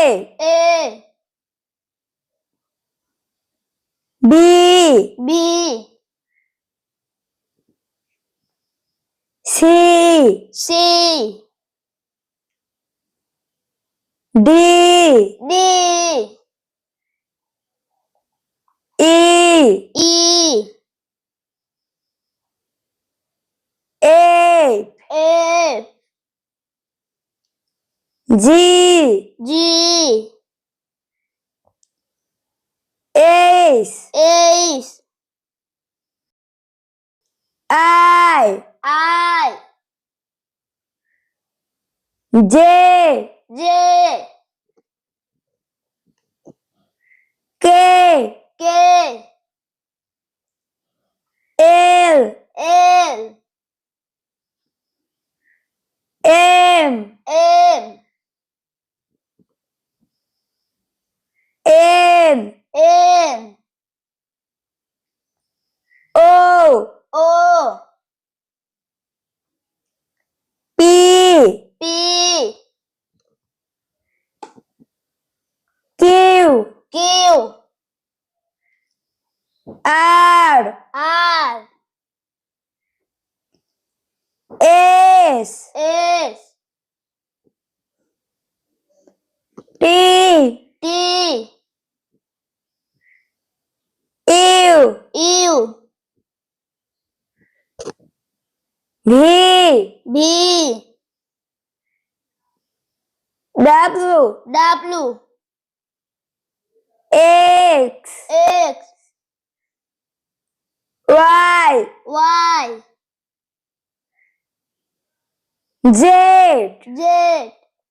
A, B, B, C, C, D, D, E, E, F, F, G, G, H, H, I, I, J, J, K, K, L, L, M, M, N, N, O, O, P, P, Q, Q, R, R, S, S, T, T, U, U, V, B, W, W, X, X, Y, Y, Z, Z,